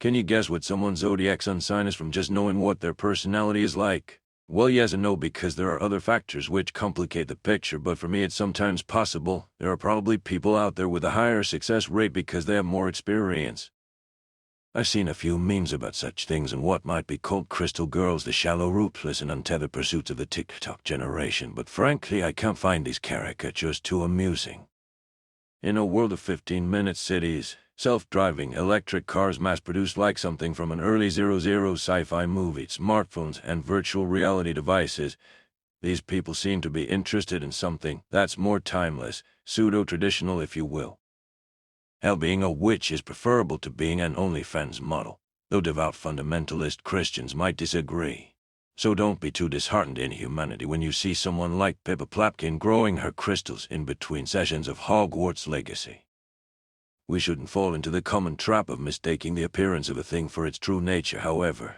Can you guess what someone's zodiac sun sign is from just knowing what their personality is like? Well, yes and no, because there are other factors which complicate the picture, but for me it's sometimes possible. There are probably people out there with a higher success rate because they have more experience. I've seen a few memes about such things and what might be called crystal girls, the shallow, rootless, and untethered pursuits of the TikTok generation, but frankly I can't find these caricatures too amusing. In a world of 15-minute cities, self-driving electric cars mass-produced like something from an early 00 sci-fi movie, smartphones and virtual reality devices, these people seem to be interested in something that's more timeless, pseudo-traditional if you will. Hell, being a witch is preferable to being an OnlyFans model, though devout fundamentalist Christians might disagree. So don't be too disheartened in humanity when you see someone like Pippa Plapkin growing her crystals in between sessions of Hogwarts Legacy. We shouldn't fall into the common trap of mistaking the appearance of a thing for its true nature, however.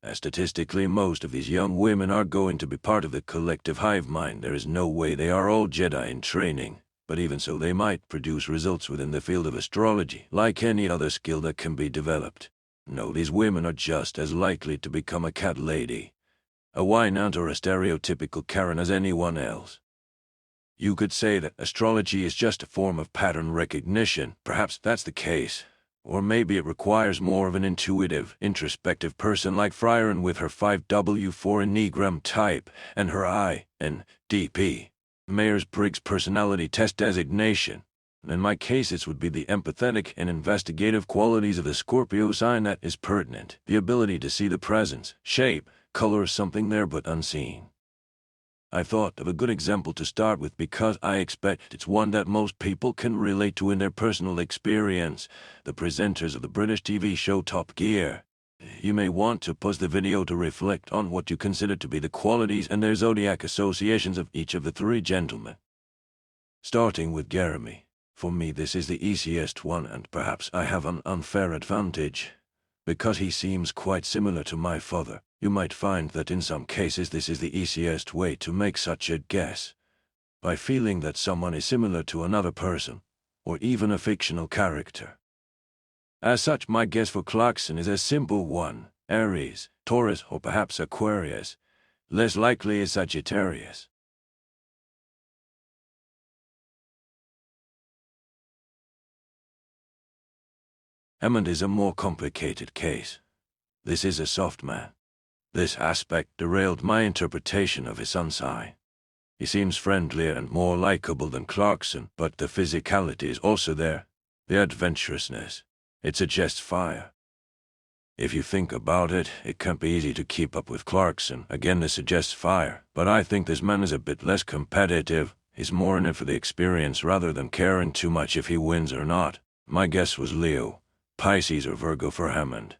As statistically most of these young women are going to be part of the collective hive mind, there is no way they are all Jedi in training, but even so they might produce results within the field of astrology, like any other skill that can be developed. No, these women are just as likely to become a cat lady, a wine aunt, or a stereotypical Karen as anyone else. You could say that astrology is just a form of pattern recognition. Perhaps that's the case. Or maybe it requires more of an intuitive, introspective person like Frieren with her 5W4 Enneagram type and her INTP, Myers-Briggs personality test designation. In my case, it would be the empathetic and investigative qualities of the Scorpio sign that is pertinent, the ability to see the presence, shape, color something there but unseen. I thought of a good example to start with because I expect it's one that most people can relate to in their personal experience: the presenters of the British TV show Top Gear. You may want to pause the video to reflect on what you consider to be the qualities and their zodiac associations of each of the three gentlemen. Starting with Jeremy. For me this is the easiest one, and perhaps I have an unfair advantage, because he seems quite similar to my father. You might find that in some cases this is the easiest way to make such a guess, by feeling that someone is similar to another person, or even a fictional character. As such, my guess for Clarkson is a simple one: Aries, Taurus, or perhaps Aquarius. Less likely is Sagittarius. Hammond is a more complicated case. This is a soft man. This aspect derailed my interpretation of his sun sign. He seems friendlier and more likable than Clarkson, but the physicality is also there, the adventurousness. It suggests fire. If you think about it, it can't be easy to keep up with Clarkson. Again, this suggests fire, but I think this man is a bit less competitive. He's more in it for the experience rather than caring too much if he wins or not. My guess was Leo, Pisces, or Virgo for Hammond.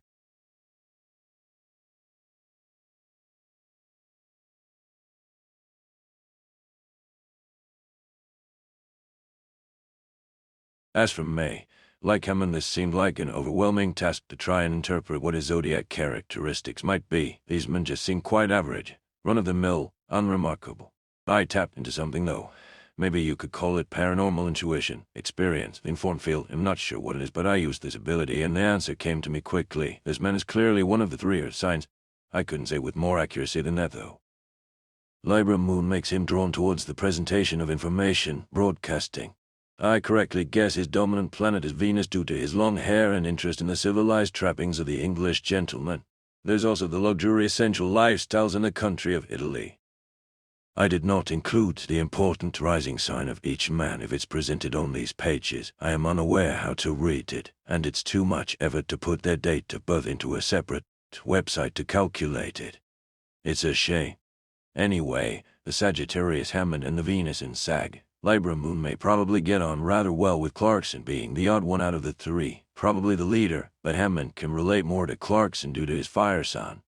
As for May, like Hammond, this seemed like an overwhelming task to try and interpret what his zodiac characteristics might be. These men just seem quite average, run-of-the-mill, unremarkable. I tapped into something though. Maybe you could call it paranormal intuition, experience, informed feel. I'm not sure what it is, but I used this ability and the answer came to me quickly. This man is clearly one of the three earth signs. I couldn't say with more accuracy than that though. Libra moon makes him drawn towards the presentation of information, broadcasting. I correctly guess his dominant planet is Venus due to his long hair and interest in the civilized trappings of the English gentleman. There's also the luxurious sensual lifestyles in the country of Italy. I did not include the important rising sign of each man if it's presented on these pages. I am unaware how to read it, and it's too much effort to put their date of birth into a separate website to calculate it. It's a shame. Anyway, the Sagittarius Hammond and the Venus in Sag, Libra moon may probably get on rather well with Clarkson being the odd one out of the three, probably the leader, but Hammond can relate more to Clarkson due to his fire sign.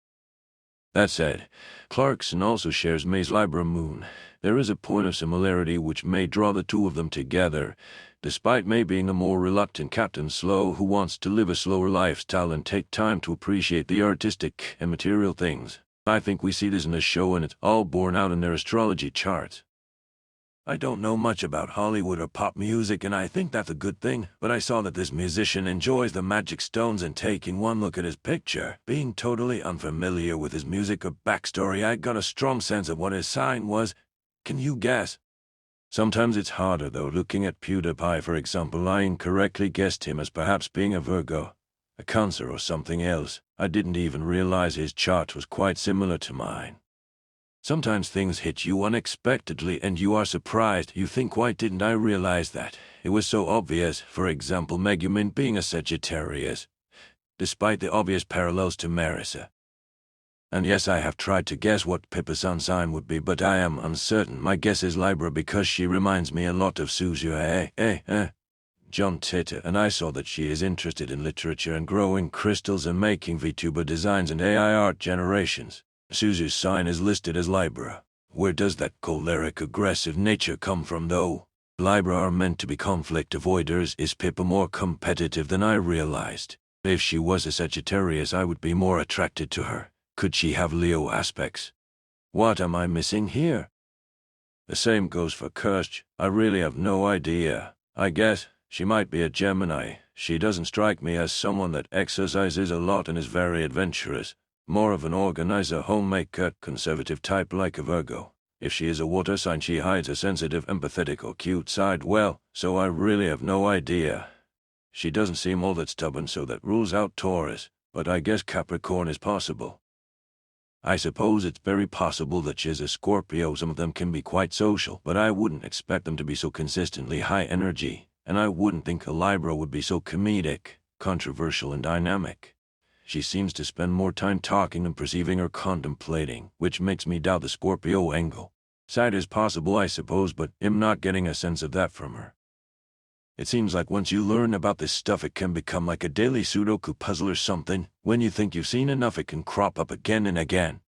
That said, Clarkson also shares May's Libra moon. There is a point of similarity which may draw the two of them together, despite May being the more reluctant Captain Slow who wants to live a slower lifestyle and take time to appreciate the artistic and material things. I think we see this in the show and it's all borne out in their astrology charts. I don't know much about Hollywood or pop music, and I think that's a good thing, but I saw that this musician enjoys the magic stones, and taking one look at his picture, being totally unfamiliar with his music or backstory, I got a strong sense of what his sign was. Can you guess? Sometimes it's harder though. Looking at PewDiePie, for example, I incorrectly guessed him as perhaps being a Virgo, a Cancer or something else. I didn't even realize his chart was quite similar to mine. Sometimes things hit you unexpectedly and you are surprised. You think, why didn't I realize that? It was so obvious. For example, Megumin being a Sagittarius, despite the obvious parallels to Marissa. And yes, I have tried to guess what Pippa's sun sign would be, but I am uncertain. My guess is Libra because she reminds me a lot of Suzu, John Titor, and I saw that she is interested in literature and growing crystals and making VTuber designs and AI art generations. Suzu's sign is listed as Libra. Where does that choleric, aggressive nature come from, though? Libra are meant to be conflict avoiders. Is Pippa more competitive than I realized? If she was a Sagittarius, I would be more attracted to her. Could she have Leo aspects? What am I missing here? The same goes for Kirsch. I really have no idea. I guess she might be a Gemini. She doesn't strike me as someone that exercises a lot and is very adventurous. More of an organizer, homemaker, conservative type like a Virgo. If she is a water sign, she hides a sensitive, empathetic or cute side well, so I really have no idea. She doesn't seem all that stubborn, so that rules out Taurus, but I guess Capricorn is possible. I suppose it's very possible that she's a Scorpio. Some of them can be quite social, but I wouldn't expect them to be so consistently high energy, and I wouldn't think a Libra would be so comedic, controversial and dynamic. She seems to spend more time talking than perceiving or contemplating, which makes me doubt the Scorpio angle. Side is possible, I suppose, but I'm not getting a sense of that from her. It seems like once you learn about this stuff, it can become like a daily Sudoku puzzle or something. When you think you've seen enough, it can crop up again and again.